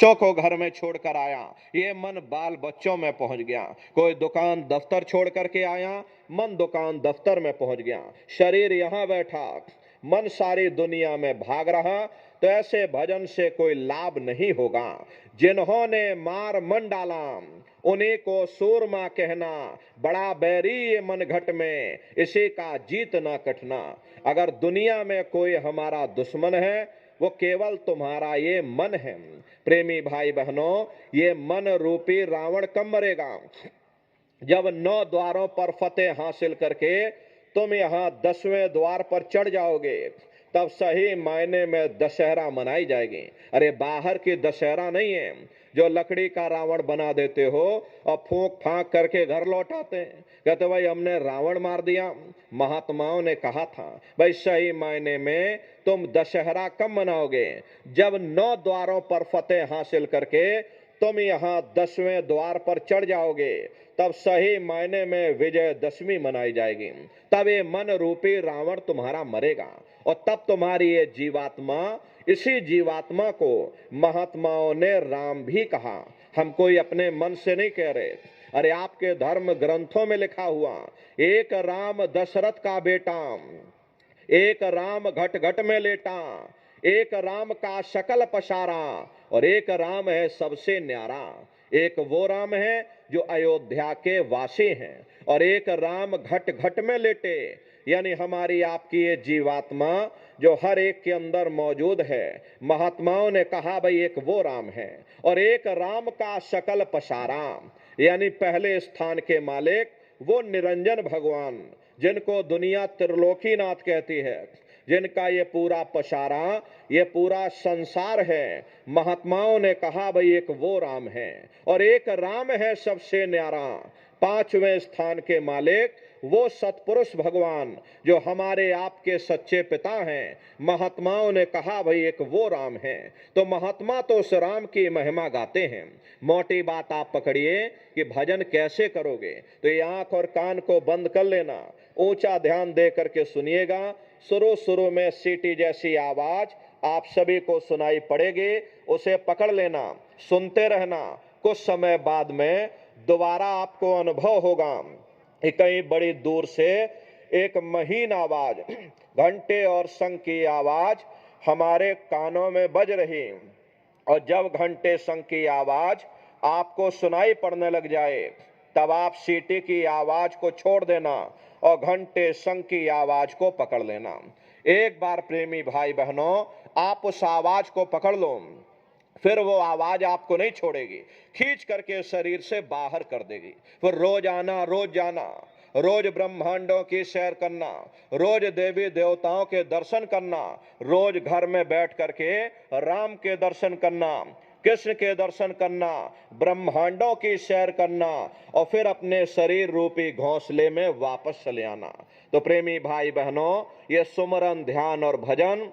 बच्चों को घर में छोड़कर आया, ये मन बाल बच्चों में पहुंच गया। कोई दुकान दफ्तर छोड़ करके आया, मन दुकान दफ्तर में पहुंच गया। शरीर यहां बैठा, मन सारी दुनिया में भाग रहा। तो ऐसे भजन से कोई लाभ नहीं होगा। जिन्होंने मार मन डाला, उन्हीं को सूरमा कहना। बड़ा बैरी ये मन घट में, इसी का जीत ना कटना। अगर दुनिया में कोई हमारा दुश्मन है, वो केवल तुम्हारा ये मन है। प्रेमी भाई बहनों, ये मन रूपी रावण कब मरेगा? जब 9 द्वारों पर फतेह हासिल करके तुम यहाँ 10वें द्वार पर चढ़ जाओगे, तब सही मायने में दशहरा मनाई जाएगी। अरे बाहर की दशहरा नहीं है, जो लकड़ी का रावण बना देते हो और फूंक फांक करके घर लौटाते हैं। कहते भाई हमने रावण मार दिया। महात्माओं ने कहा था भाई सही मायने में तुम दशहरा कब मनाओगे? जब 9 द्वारों पर फतेह हासिल करके तुम यहाँ 10वें द्वार पर चढ़ जाओगे, तब सही मायने में विजयदशमी मनाई जाएगी। तब ये मन रूपी रावण तुम्हारा मरेगा और तब तुम्हारी ये जीवात्मा, इसी जीवात्मा को महात्माओं ने राम भी कहा। हम कोई अपने मन से नहीं कह रहे। अरे आपके धर्म ग्रंथों में लिखा हुआ, एक राम दशरथ का बेटा, एक राम घट घट में लेटा, एक राम का शकल पसारा, और एक राम है सबसे न्यारा। एक वो राम है जो अयोध्या के वासी हैं, और एक राम घट घट में लेटे, यानी हमारी आपकी ये जीवात्मा जो हर एक के अंदर मौजूद है। महात्माओं ने कहा भाई एक वो राम है, और एक राम का शकल पसारा, यानी पहले स्थान के मालिक वो निरंजन भगवान, जिनको दुनिया त्रिलोकीनाथ कहती है, जिनका ये पूरा पसारा, ये पूरा संसार है। महात्माओं ने कहा भाई एक वो राम है, और एक राम है सबसे न्यारा, 5वें स्थान के मालिक वो सतपुरुष भगवान जो हमारे आपके सच्चे पिता हैं। महात्माओं ने कहा भाई एक वो राम है। तो महात्मा तो उस राम की महिमा गाते हैं। मोटी बात आप पकड़िए कि भजन कैसे करोगे, तो ये आंख और कान को बंद कर लेना, ऊंचा ध्यान दे करके सुनिएगा। शुरू में सीटी जैसी आवाज आप सभी को सुनाई पड़ेगी, उसे पकड़ लेना, सुनते रहना। कुछ समय बाद में दोबारा आपको अनुभव होगा कि कहीं बड़ी दूर से एक महीन आवाज, घंटे और शंख की आवाज हमारे कानों में बज रही। और जब घंटे शंख की आवाज आपको सुनाई पड़ने लग जाए, तब आप सीटी की आवाज को छोड़ देना और घंटे शंख की आवाज को पकड़ लेना। एक बार प्रेमी भाई बहनों आप उस आवाज को पकड़ लो, फिर वो आवाज आपको नहीं छोड़ेगी, खींच करके शरीर से बाहर कर देगी। फिर रोज आना, रोज जाना, रोज ब्रह्मांडों की सैर करना, रोज देवी देवताओं के दर्शन करना, रोज घर में बैठ करके राम के दर्शन करना, कृष्ण के दर्शन करना, ब्रह्मांडों की सैर करना, और फिर अपने शरीर रूपी घोंसले में वापस चले आना। तो प्रेमी भाई बहनों, ये सुमरन, ध्यान और भजन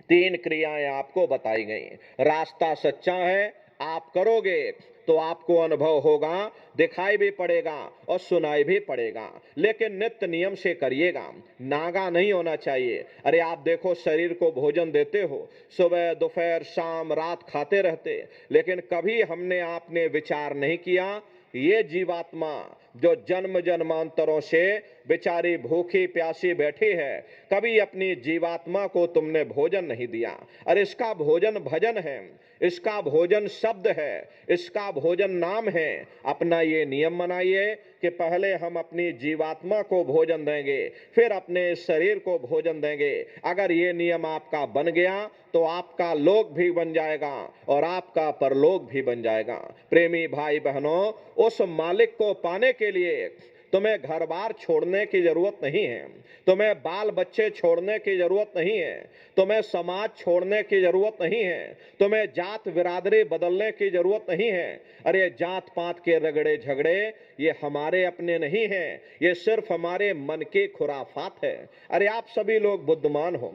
3 क्रियाएं आपको बताई गई। रास्ता सच्चा है, आप करोगे तो आपको अनुभव होगा, दिखाई भी पड़ेगा और सुनाई भी पड़ेगा, लेकिन नित्य नियम से करिएगा, नागा नहीं होना चाहिए। अरे आप देखो शरीर को भोजन देते हो, सुबह दोपहर शाम रात खाते रहते, लेकिन कभी हमने आपने विचार नहीं किया ये जीवात्मा जो जन्म जन्मांतरों से बेचारी भूखी प्यासी बैठी है, कभी अपनी जीवात्मा को तुमने भोजन नहीं दिया। अरे इसका भोजन भजन है, इसका भोजन शब्द है, इसका भोजन नाम है। अपना ये नियम बनाइए कि पहले हम अपनी जीवात्मा को भोजन देंगे, फिर अपने शरीर को भोजन देंगे। अगर ये नियम आपका बन गया तो आपका लोक भी बन जाएगा और आपका परलोक भी बन जाएगा। प्रेमी भाई बहनों, उस मालिक को पाने के लिए तुम्हें घर बार छोड़ने की जरूरत नहीं है, तुम्हें बाल बच्चे छोड़ने की जरूरत नहीं है, तुम्हें समाज छोड़ने की जरूरत नहीं है, तुम्हें जात बिरादरी बदलने की जरूरत नहीं है। अरे जात पात के रगड़े झगड़े ये हमारे अपने नहीं हैं, ये सिर्फ हमारे मन की खुराफात है। अरे आप सभी लोग बुद्धिमान हो,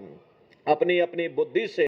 अपनी अपनी बुद्धि से